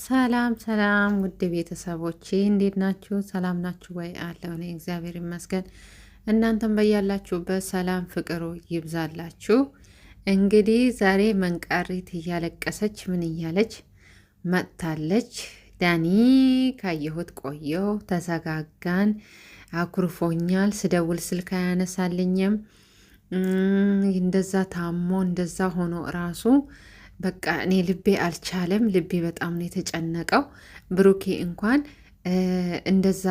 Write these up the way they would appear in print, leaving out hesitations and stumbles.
ሰላም ሰላም ውድ ቤተሰቦቼ እንዴት ናችሁ? ሰላም ናችሁ ወይ? አለው እኔ እግዚአብሔር ይመስገን። እናንተም በያላችሁበት ሰላም ፍቅሩ ይብዛላችሁ። እንግዲህ ዛሬ መንቃሪት እያለቀሰች ምን እያለች መጥታለች። ዳኒ ካየሁት ቆየው፣ ተዘጋጋን፣ አኩርፎኛል፣ ስደውል ስልክ አያነሳልኝም። እንደዛ ታሞ እንደዛ ሆኖ ራሱ በቃ እኔ ልቤ አልቻለም። ልቤ በጣም ነው የተጨነቀው። ብሩኬ እንኳን እንደዛ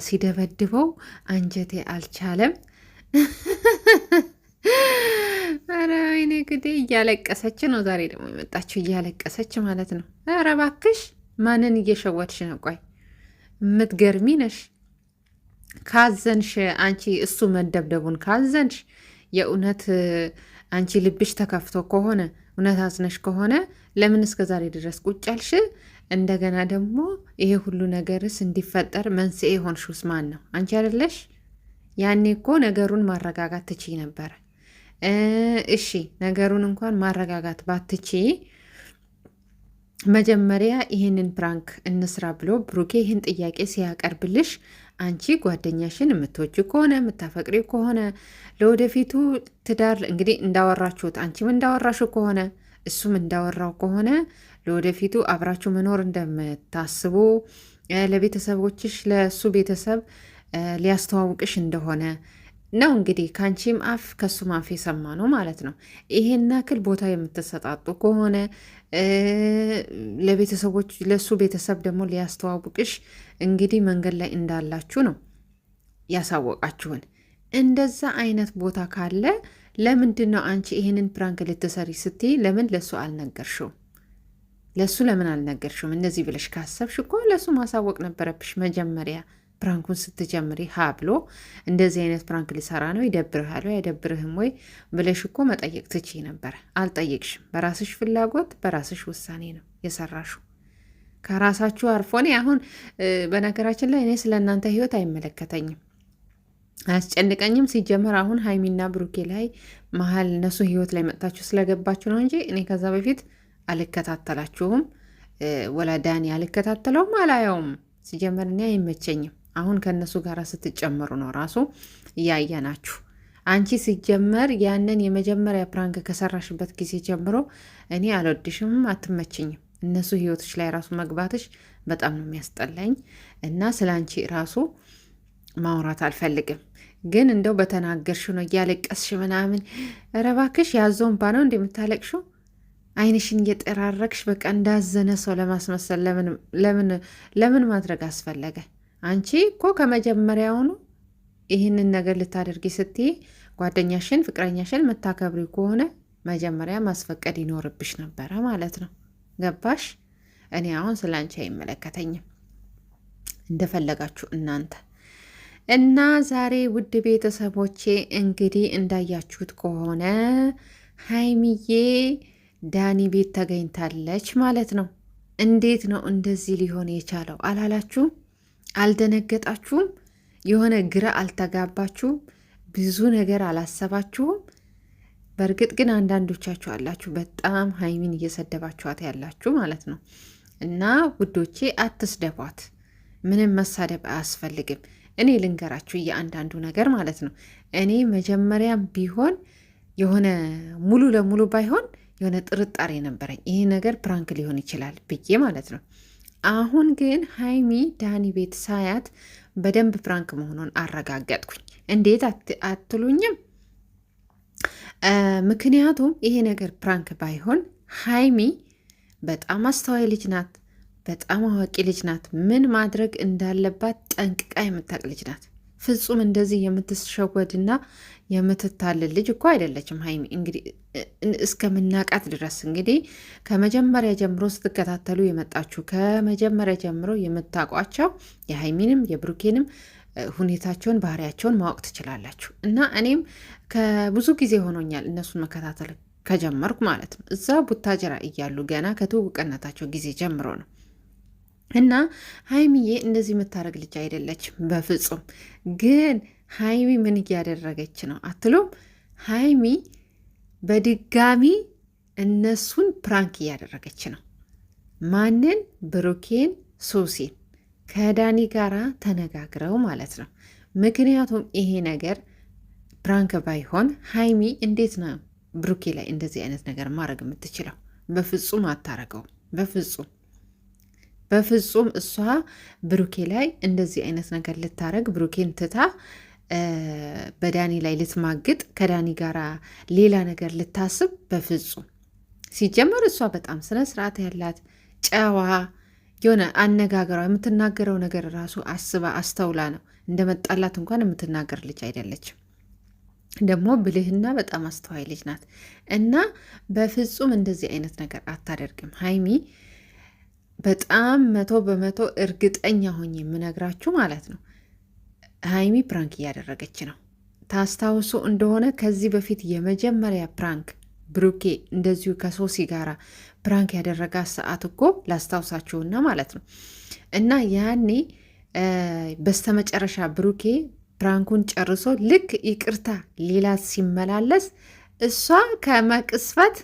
ሲደበድበው አንጀቴ አልቻለም። ኧረ ወይኔ ግዴ! እያለቀሰች ነው ዛሬ ደግሞ የመጣችው እያለቀሰች ማለት ነው። ኧረ እባክሽ ማንን እየሸወድሽ ነው? ቆይ የምትገርሚ ነሽ። ካዘንሽ አንቺ እሱ መደብደቡን ካዘንሽ የእውነት አንቺ ልብሽ ተከፍቶ ከሆነ እውነት አዝነሽ ከሆነ ለምን እስከ ዛሬ ድረስ ቁጭ አልሽ? እንደገና ደግሞ ይሄ ሁሉ ነገርስ እንዲፈጠር መንስኤ ሆንሽውስ ማን ነው? አንቺ አይደለሽ? ያኔ እኮ ነገሩን ማረጋጋት ትችይ ነበረ። እሺ ነገሩን እንኳን ማረጋጋት ባትችይ መጀመሪያ ይህንን ፕራንክ እንስራ ብሎ ብሩኬ ይህን ጥያቄ ሲያቀርብልሽ አንቺ ጓደኛሽን የምትወጂ ከሆነ የምታፈቅሪ ከሆነ ለወደፊቱ ትዳር እንግዲህ እንዳወራችሁት አንቺም እንዳወራሽው ከሆነ እሱም እንዳወራው ከሆነ ለወደፊቱ አብራችሁ መኖር እንደምታስቡ ለቤተሰቦችሽ ለእሱ ቤተሰብ ሊያስተዋውቅሽ እንደሆነ ነው እንግዲህ ከአንቺም አፍ ከሱም አፍ የሰማ ነው ማለት ነው። ይሄን ያክል ቦታ የምትሰጣጡ ከሆነ ለቤተሰቦች ለሱ ቤተሰብ ደግሞ ሊያስተዋውቅሽ እንግዲህ መንገድ ላይ እንዳላችሁ ነው ያሳወቃችሁን። እንደዛ አይነት ቦታ ካለ ለምንድን ነው አንቺ ይሄንን ፕራንክ ልትሰሪ ስትይ ለምን ለሱ አልነገርሽውም? ለሱ ለምን አልነገርሽውም? እነዚህ ብለሽ ካሰብሽ እኮ ለሱ ማሳወቅ ነበረብሽ መጀመሪያ። ፕራንኩን ስትጀምሪ ሀ ብሎ እንደዚህ አይነት ፕራንክ ሊሰራ ነው ይደብርሃል ወይ አይደብርህም ወይ ብለሽ እኮ መጠየቅ ትችይ ነበረ። አልጠየቅሽም። በራስሽ ፍላጎት በራስሽ ውሳኔ ነው የሰራሽው። ከራሳችሁ አርፎ እኔ አሁን በነገራችን ላይ እኔ ስለ እናንተ ህይወት አይመለከተኝም፣ አያስጨንቀኝም። ሲጀመር አሁን ሀይሚና ብሩኬ ላይ መሀል እነሱ ህይወት ላይ መጥታችሁ ስለገባችሁ ነው እንጂ እኔ ከዛ በፊት አልከታተላችሁም። ወላ ዳኒ አልከታተለውም አላየውም። ሲጀመር እኔ አይመቸኝም። አሁን ከእነሱ ጋር ስትጨመሩ ነው ራሱ እያየናችሁ። አንቺ ሲጀመር ያንን የመጀመሪያ ፕራንክ ከሰራሽበት ጊዜ ጀምሮ እኔ አልወድሽም፣ አትመችኝም። እነሱ ህይወቶች ላይ ራሱ መግባትሽ በጣም ነው የሚያስጠላኝ እና ስለ አንቺ ራሱ ማውራት አልፈልግም። ግን እንደው በተናገርሽ ነው እያለቀስሽ ምናምን። ኧረ እባክሽ ያዘውን ባ ነው እንደምታለቅሽው አይንሽን እየጠራረግሽ በቃ እንዳዘነ ሰው ለማስመሰል ለምን ማድረግ አስፈለገ? አንቺ እኮ ከመጀመሪያውኑ ይህንን ነገር ልታደርጊ ስትይ ጓደኛሽን ፍቅረኛሽን መታከብሪ ከሆነ መጀመሪያ ማስፈቀድ ይኖርብሽ ነበረ ማለት ነው። ገባሽ? እኔ አሁን ስለ አንቺ አይመለከተኝም። እንደፈለጋችሁ እናንተ እና ዛሬ ውድ ቤተሰቦቼ እንግዲህ እንዳያችሁት ከሆነ ሀይሚዬ ዳኒ ቤት ተገኝታለች ማለት ነው። እንዴት ነው እንደዚህ ሊሆን የቻለው አላላችሁም? አልደነገጣችሁም? የሆነ ግራ አልተጋባችሁም? ብዙ ነገር አላሰባችሁም? በእርግጥ ግን አንዳንዶቻችሁ አላችሁ በጣም ሀይሚን እየሰደባችኋት ያላችሁ ማለት ነው። እና ውዶቼ አትስደቧት። ምንም መሳደብ አያስፈልግም። እኔ ልንገራችሁ እያንዳንዱ ነገር ማለት ነው። እኔ መጀመሪያም ቢሆን የሆነ ሙሉ ለሙሉ ባይሆን የሆነ ጥርጣሬ ነበረኝ፣ ይሄ ነገር ፕራንክ ሊሆን ይችላል ብዬ ማለት ነው። አሁን ግን ሀይሚ ዳኒ ቤት ሳያት በደንብ ፕራንክ መሆኑን አረጋገጥኩኝ። እንዴት አትሉኝም? ምክንያቱም ይሄ ነገር ፕራንክ ባይሆን ሀይሚ በጣም አስተዋይ ልጅ ናት፣ በጣም አዋቂ ልጅ ናት። ምን ማድረግ እንዳለባት ጠንቅቃ የምታውቅ ልጅ ናት። ፍጹም እንደዚህ የምትሸወድና የምትታልል ልጅ እኮ አይደለችም ሀይሚ። እንግዲህ እስከምናቃት ድረስ እንግዲህ ከመጀመሪያ ጀምሮ ስትከታተሉ የመጣችሁ ከመጀመሪያ ጀምሮ የምታውቋቸው የሀይሚንም የብሩኬንም ሁኔታቸውን ባህሪያቸውን ማወቅ ትችላላችሁ። እና እኔም ከብዙ ጊዜ ሆኖኛል እነሱን መከታተል ከጀመርኩ ማለት ነው። እዛ ቡታጀራ እያሉ ገና ከትውውቅነታቸው ጊዜ ጀምሮ ነው። እና ሀይሚዬ እንደዚህ የምታደርግ ልጅ አይደለችም በፍጹም። ግን ሀይሚ ምን እያደረገች ነው አትሉም? ሀይሚ በድጋሚ እነሱን ፕራንክ እያደረገች ነው። ማንን? ብሩኬን፣ ሶሲን ከዳኒ ጋራ ተነጋግረው ማለት ነው። ምክንያቱም ይሄ ነገር ፕራንክ ባይሆን ሀይሚ እንዴት ነው ብሩኬ ላይ እንደዚህ አይነት ነገር ማድረግ የምትችለው? በፍጹም አታረገውም። በፍጹም እሷ ብሩኬ ላይ እንደዚህ አይነት ነገር ልታረግ ብሩኬን ትታ በዳኒ ላይ ልትማግጥ ከዳኒ ጋር ሌላ ነገር ልታስብ በፍጹም። ሲጀመር እሷ በጣም ስነ ስርዓት ያላት ጨዋ የሆነ አነጋገሯ የምትናገረው ነገር ራሱ አስባ አስተውላ ነው። እንደመጣላት እንኳን የምትናገር ልጅ አይደለችም። ደግሞ ብልህና በጣም አስተዋይ ልጅ ናት እና በፍጹም እንደዚህ አይነት ነገር አታደርግም ሀይሚ። በጣም 100% እርግጠኛ ሆኜ የምነግራችሁ ማለት ነው ሀይሚ ፕራንክ እያደረገች ነው። ታስታውሱ እንደሆነ ከዚህ በፊት የመጀመሪያ ፕራንክ ብሩኬ እንደዚሁ ከሶሲ ጋር ፕራንክ ያደረጋት ሰዓት እኮ ላስታውሳችሁና ማለት ነው እና ያኔ በስተመጨረሻ ብሩኬ ፕራንኩን ጨርሶ ልክ ይቅርታ ሌላት ሲመላለስ እሷ ከመቅስፈት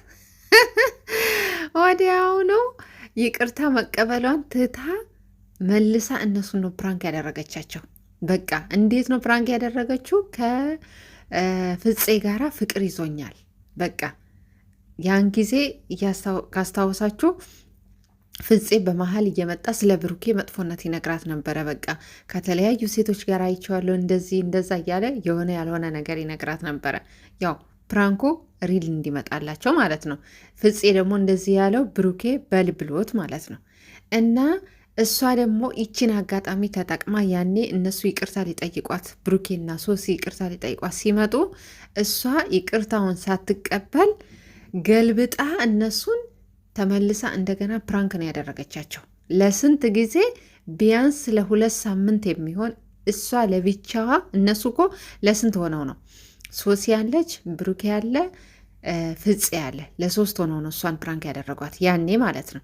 ወዲያውኑ ይቅርታ መቀበሏን ትታ መልሳ እነሱን ነው ፕራንክ ያደረገቻቸው። በቃ እንዴት ነው ፕራንክ ያደረገችው? ከፍፄ ጋራ ፍቅር ይዞኛል። በቃ ያን ጊዜ ካስታወሳችሁ ፍፄ በመሀል እየመጣ ስለ ብሩኬ መጥፎነት ይነግራት ነበረ። በቃ ከተለያዩ ሴቶች ጋር አይቼዋለሁ እንደዚህ እንደዛ እያለ የሆነ ያልሆነ ነገር ይነግራት ነበረ። ያው ፕራንኩ ሪል እንዲመጣላቸው ማለት ነው። ፍፄ ደግሞ እንደዚህ ያለው ብሩኬ በልብሎት ማለት ነው። እና እሷ ደግሞ ይችን አጋጣሚ ተጠቅማ ያኔ እነሱ ይቅርታ ሊጠይቋት ብሩኬና ሶሲ ይቅርታ ሊጠይቋት ሲመጡ እሷ ይቅርታውን ሳትቀበል ገልብጣ እነሱን ተመልሳ እንደገና ፕራንክ ነው ያደረገቻቸው። ለስንት ጊዜ ቢያንስ ለ2 ሳምንት የሚሆን እሷ ለብቻዋ። እነሱ እኮ ለስንት ሆነው ነው? ሶሲ ያለች፣ ብሩኬ ያለ፣ ፍፄ ያለ፣ ለ3 ሆነው ነው እሷን ፕራንክ ያደረጓት ያኔ ማለት ነው።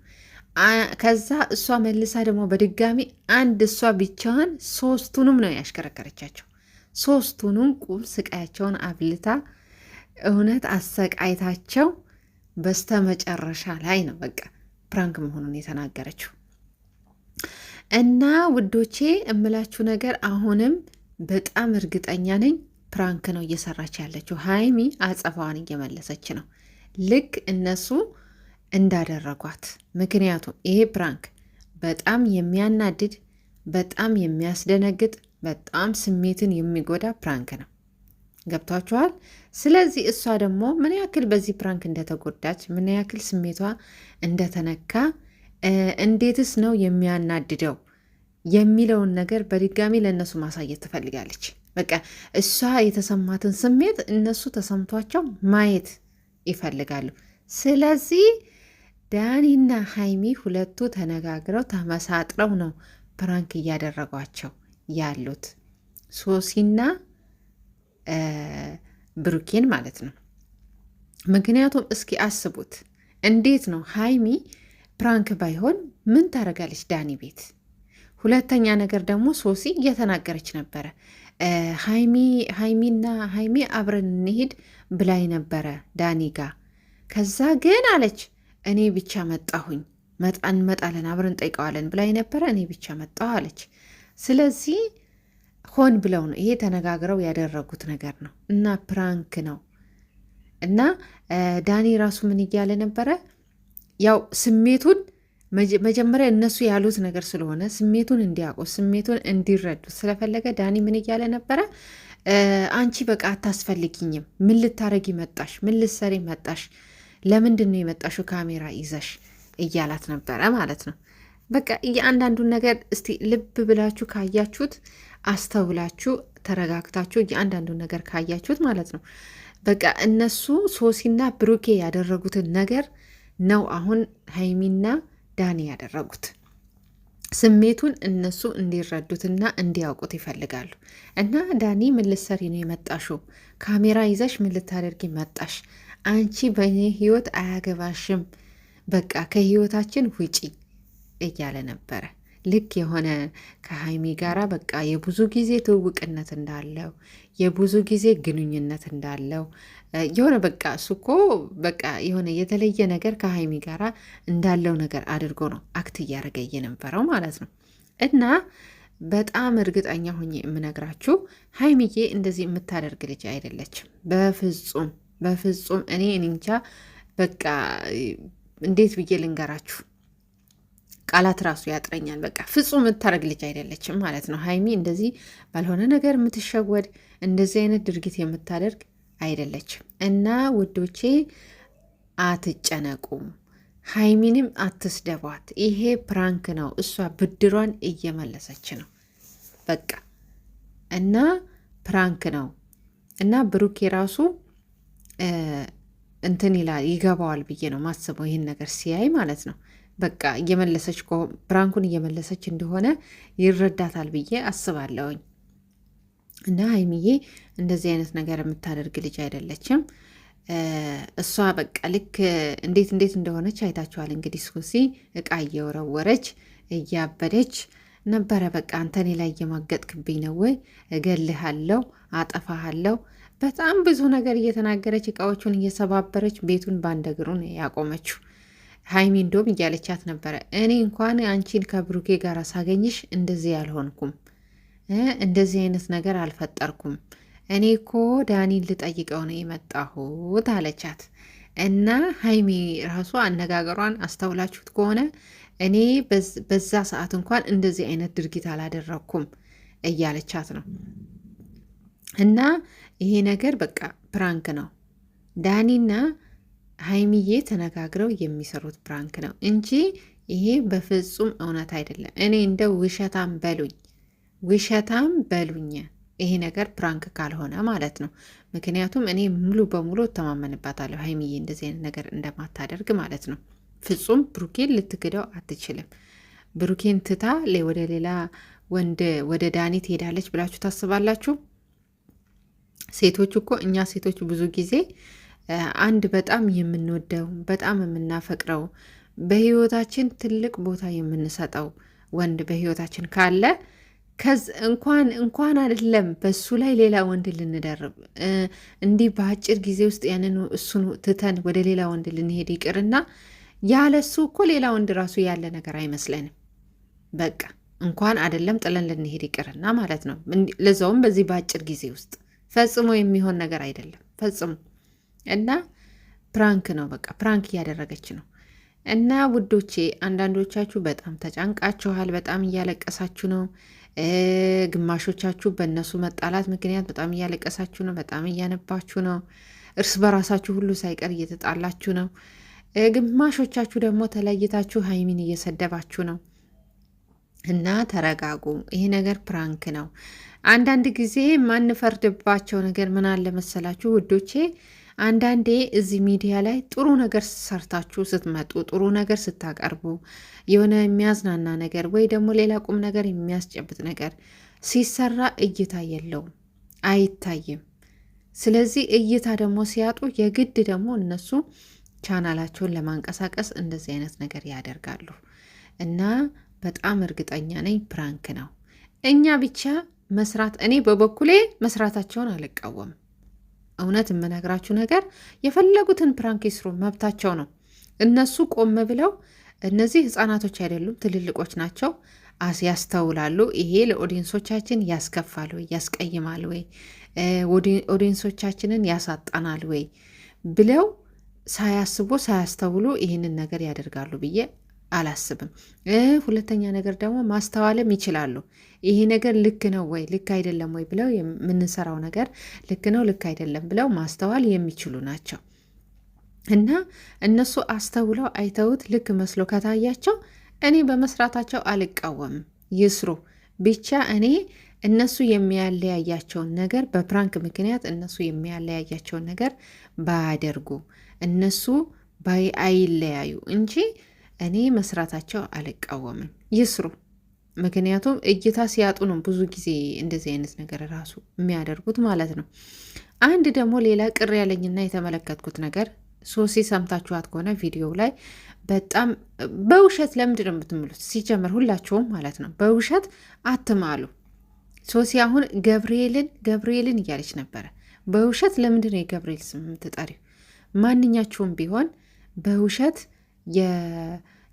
ከዛ እሷ መልሳ ደግሞ በድጋሚ አንድ እሷ ብቻዋን 3ቱንም ነው ያሽከረከረቻቸው። 3ቱንም ቁም ስቃያቸውን አብልታ እውነት አሰቃይታቸው በስተ መጨረሻ ላይ ነው በቃ ፕራንክ መሆኑን የተናገረችው። እና ውዶቼ እምላችሁ ነገር አሁንም በጣም እርግጠኛ ነኝ ፕራንክ ነው እየሰራች ያለችው። ሀይሚ አጸፋዋን እየመለሰች ነው ልክ እነሱ እንዳደረጓት። ምክንያቱም ይሄ ፕራንክ በጣም የሚያናድድ፣ በጣም የሚያስደነግጥ፣ በጣም ስሜትን የሚጎዳ ፕራንክ ነው። ገብቷችኋል? ስለዚህ እሷ ደግሞ ምን ያክል በዚህ ፕራንክ እንደተጎዳች፣ ምን ያክል ስሜቷ እንደተነካ፣ እንዴትስ ነው የሚያናድደው የሚለውን ነገር በድጋሚ ለእነሱ ማሳየት ትፈልጋለች። በቃ እሷ የተሰማትን ስሜት እነሱ ተሰምቷቸው ማየት ይፈልጋሉ። ስለዚህ ዳኒና ሀይሚ ሁለቱ ተነጋግረው ተመሳጥረው ነው ፕራንክ እያደረጓቸው ያሉት ሶሲና ብሩኬን ማለት ነው። ምክንያቱም እስኪ አስቡት እንዴት ነው ሀይሚ ፕራንክ ባይሆን ምን ታደርጋለች ዳኒ ቤት? ሁለተኛ ነገር ደግሞ ሶሲ እየተናገረች ነበረ ሀይሚ አብረን እንሄድ ብላይ ነበረ ዳኒ ጋ። ከዛ ግን አለች እኔ ብቻ መጣሁኝ፣ እንመጣለን አብረን ጠይቀዋለን ብላይ ነበረ፣ እኔ ብቻ መጣሁ አለች። ስለዚህ ሆን ብለው ነው ይሄ ተነጋግረው ያደረጉት ነገር ነው እና ፕራንክ ነው። እና ዳኒ ራሱ ምን እያለ ነበረ? ያው ስሜቱን መጀመሪያ እነሱ ያሉት ነገር ስለሆነ ስሜቱን እንዲያውቁ ስሜቱን እንዲረዱ ስለፈለገ ዳኒ ምን እያለ ነበረ? አንቺ በቃ አታስፈልጊኝም፣ ምን ልታረጊ መጣሽ? ምን ልትሰሪ መጣሽ? ለምንድን ነው የመጣሽው ካሜራ ይዘሽ እያላት ነበረ ማለት ነው። በቃ እያንዳንዱን ነገር እስቲ ልብ ብላችሁ ካያችሁት፣ አስተውላችሁ ተረጋግታችሁ እያንዳንዱን ነገር ካያችሁት ማለት ነው በቃ እነሱ ሶሲና ብሩኬ ያደረጉትን ነገር ነው አሁን ሀይሚና ዳኒ ያደረጉት። ስሜቱን እነሱ እንዲረዱትና እንዲያውቁት ይፈልጋሉ። እና ዳኒ ምን ልትሰሪ ነው የመጣሽው? ካሜራ ይዘሽ ምን ልታደርጊ መጣሽ? አንቺ በእኔ ህይወት አያገባሽም፣ በቃ ከህይወታችን ውጪ እያለ ነበረ። ልክ የሆነ ከሀይሚ ጋራ በቃ የብዙ ጊዜ ትውውቅነት እንዳለው የብዙ ጊዜ ግንኙነት እንዳለው የሆነ በቃ እሱ እኮ በቃ የሆነ የተለየ ነገር ከሀይሚ ጋራ እንዳለው ነገር አድርጎ ነው አክት እያደረገ የነበረው ማለት ነው። እና በጣም እርግጠኛ ሆኜ የምነግራችሁ ሀይሚዬ እንደዚህ የምታደርግ ልጅ አይደለችም። በፍጹም በፍጹም። እኔ እንጃ በቃ እንዴት ብዬ ልንገራችሁ፣ ቃላት ራሱ ያጥረኛል። በቃ ፍጹም የምታደርግ ልጅ አይደለችም ማለት ነው። ሀይሚ እንደዚህ ባልሆነ ነገር የምትሸወድ እንደዚህ አይነት ድርጊት የምታደርግ አይደለችም። እና ውዶቼ አትጨነቁ፣ ሀይሚንም አትስደቧት። ይሄ ፕራንክ ነው። እሷ ብድሯን እየመለሰች ነው በቃ። እና ፕራንክ ነው እና ብሩኬ ራሱ እንትን ይላል ይገባዋል ብዬ ነው ማስበው፣ ይህን ነገር ሲያይ ማለት ነው። በቃ እየመለሰች ፕራንኩን እየመለሰች እንደሆነ ይረዳታል ብዬ አስባለሁኝ። እና ሀይሚዬ እንደዚህ አይነት ነገር የምታደርግ ልጅ አይደለችም። እሷ በቃ ልክ እንዴት እንደሆነች አይታችኋል እንግዲህ። ሱሲ እቃ እየወረወረች እያበደች ነበረ። በቃ አንተ እኔ ላይ እየማገጥክብኝ ነው ወይ? እገልሃለሁ፣ አጠፋሃለሁ። በጣም ብዙ ነገር እየተናገረች እቃዎቹን እየሰባበረች ቤቱን በአንድ እግሩ ነው ያቆመችው። ሀይሚ እንዶም እያለቻት ነበረ፣ እኔ እንኳን አንቺን ከብሩኬ ጋር ሳገኝሽ እንደዚህ ያልሆንኩም፣ እንደዚህ አይነት ነገር አልፈጠርኩም። እኔ እኮ ዳኒን ልጠይቀው ነው የመጣሁት አለቻት። እና ሀይሚ ራሱ አነጋገሯን አስተውላችሁት ከሆነ እኔ በዛ ሰዓት እንኳን እንደዚህ አይነት ድርጊት አላደረግኩም እያለቻት ነው። እና ይሄ ነገር በቃ ፕራንክ ነው። ዳኒና ሀይሚዬ ተነጋግረው የሚሰሩት ፕራንክ ነው እንጂ ይሄ በፍጹም እውነት አይደለም። እኔ እንደ ውሸታም በሉኝ ይሄ ነገር ፕራንክ ካልሆነ ማለት ነው። ምክንያቱም እኔ ሙሉ በሙሉ እተማመንባታለሁ ሀይሚዬ እንደዚህ አይነት ነገር እንደማታደርግ ማለት ነው። ፍጹም ብሩኬን ልትክደው አትችልም። ብሩኬን ትታ ወደ ሌላ ወንድ ወደ ዳኒ ትሄዳለች ብላችሁ ታስባላችሁ? ሴቶች እኮ እኛ ሴቶች ብዙ ጊዜ አንድ በጣም የምንወደው በጣም የምናፈቅረው በህይወታችን ትልቅ ቦታ የምንሰጠው ወንድ በህይወታችን ካለ እንኳን አይደለም በሱ ላይ ሌላ ወንድ ልንደርብ እንዲህ በአጭር ጊዜ ውስጥ ያንን እሱን ትተን ወደ ሌላ ወንድ ልንሄድ ይቅርና ያለ እሱ እኮ ሌላ ወንድ ራሱ ያለ ነገር አይመስለንም። በቃ እንኳን አይደለም ጥለን ልንሄድ ይቅርና ማለት ነው። ለዛውም በዚህ በአጭር ጊዜ ውስጥ ፈጽሞ የሚሆን ነገር አይደለም ፈጽሞ። እና ፕራንክ ነው፣ በቃ ፕራንክ እያደረገች ነው። እና ውዶቼ አንዳንዶቻችሁ በጣም ተጨንቃችኋል፣ በጣም እያለቀሳችሁ ነው። ግማሾቻችሁ በእነሱ መጣላት ምክንያት በጣም እያለቀሳችሁ ነው፣ በጣም እያነባችሁ ነው። እርስ በራሳችሁ ሁሉ ሳይቀር እየተጣላችሁ ነው። ግማሾቻችሁ ደግሞ ተለይታችሁ ሀይሚን እየሰደባችሁ ነው። እና ተረጋጉ፣ ይሄ ነገር ፕራንክ ነው። አንዳንድ ጊዜ ማንፈርድባቸው ነገር ምን አለ መሰላችሁ ውዶቼ፣ አንዳንዴ እዚህ ሚዲያ ላይ ጥሩ ነገር ሰርታችሁ ስትመጡ፣ ጥሩ ነገር ስታቀርቡ፣ የሆነ የሚያዝናና ነገር ወይ ደግሞ ሌላ ቁም ነገር የሚያስጨብጥ ነገር ሲሰራ እይታ የለውም፣ አይታይም። ስለዚህ እይታ ደግሞ ሲያጡ የግድ ደግሞ እነሱ ቻናላቸውን ለማንቀሳቀስ እንደዚህ አይነት ነገር ያደርጋሉ። እና በጣም እርግጠኛ ነኝ ፕራንክ ነው። እኛ ብቻ መስራት፣ እኔ በበኩሌ መስራታቸውን አልቃወምም። እውነት የምነግራችሁ ነገር የፈለጉትን ፕራንክ ይስሩ፣ መብታቸው ነው። እነሱ ቆም ብለው እነዚህ ህፃናቶች አይደሉም፣ ትልልቆች ናቸው፣ ያስተውላሉ። ይሄ ለኦዲየንሶቻችን ያስከፋል ወይ ያስቀይማል ወይ ኦዲየንሶቻችንን ያሳጣናል ወይ ብለው ሳያስቡ ሳያስተውሉ ይህንን ነገር ያደርጋሉ ብዬ አላስብም። ሁለተኛ ነገር ደግሞ ማስተዋልም ይችላሉ። ይሄ ነገር ልክ ነው ወይ ልክ አይደለም ወይ ብለው የምንሰራው ነገር ልክ ነው ልክ አይደለም ብለው ማስተዋል የሚችሉ ናቸው። እና እነሱ አስተውለው አይተውት ልክ መስሎ ከታያቸው እኔ በመስራታቸው አልቃወምም፣ ይስሩ ብቻ። እኔ እነሱ የሚያለያያቸውን ነገር በፕራንክ ምክንያት እነሱ የሚያለያያቸውን ነገር ባያደርጉ፣ እነሱ አይለያዩ እንጂ እኔ መስራታቸው አልቃወምም፣ ይስሩ። ምክንያቱም እይታ ሲያጡ ነው ብዙ ጊዜ እንደዚህ አይነት ነገር ራሱ የሚያደርጉት ማለት ነው። አንድ ደግሞ ሌላ ቅር ያለኝና የተመለከትኩት ነገር ሶሲ ሰምታችኋት ከሆነ ቪዲዮ ላይ በጣም በውሸት ለምንድን ነው የምትምሉት? ሲጀመር ሁላችሁም ማለት ነው በውሸት አትማሉ። ሶሲ አሁን ገብርኤልን እያለች ነበረ። በውሸት ለምንድን ነው የገብርኤል ስም የምትጠሪው? ማንኛችሁም ቢሆን በውሸት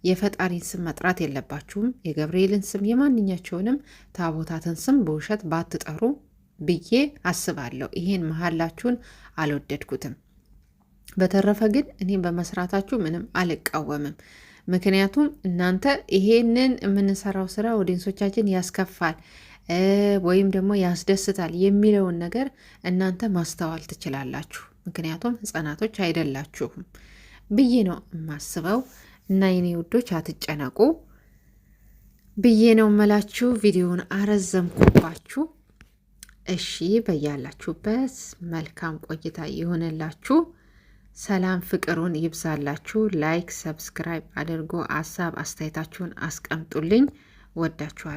የፈጣሪን ስም መጥራት የለባችሁም። የገብርኤልን ስም የማንኛቸውንም ታቦታትን ስም በውሸት ባትጠሩ ብዬ አስባለሁ። ይሄን መሀላችሁን አልወደድኩትም። በተረፈ ግን እኔም በመስራታችሁ ምንም አልቃወምም። ምክንያቱም እናንተ ይሄንን የምንሰራው ስራ ኦዲየንሶቻችን ያስከፋል ወይም ደግሞ ያስደስታል የሚለውን ነገር እናንተ ማስተዋል ትችላላችሁ። ምክንያቱም ህጻናቶች አይደላችሁም ብዬ ነው የማስበው። እና የኔ ውዶች አትጨነቁ ብዬ ነው መላችሁ። ቪዲዮውን አረዘምኩባችሁ። እሺ፣ በያላችሁበት መልካም ቆይታ ይሆንላችሁ። ሰላም ፍቅሩን ይብዛላችሁ። ላይክ ሰብስክራይብ አድርጎ ሀሳብ አስተያየታችሁን አስቀምጡልኝ። ወዳችኋል።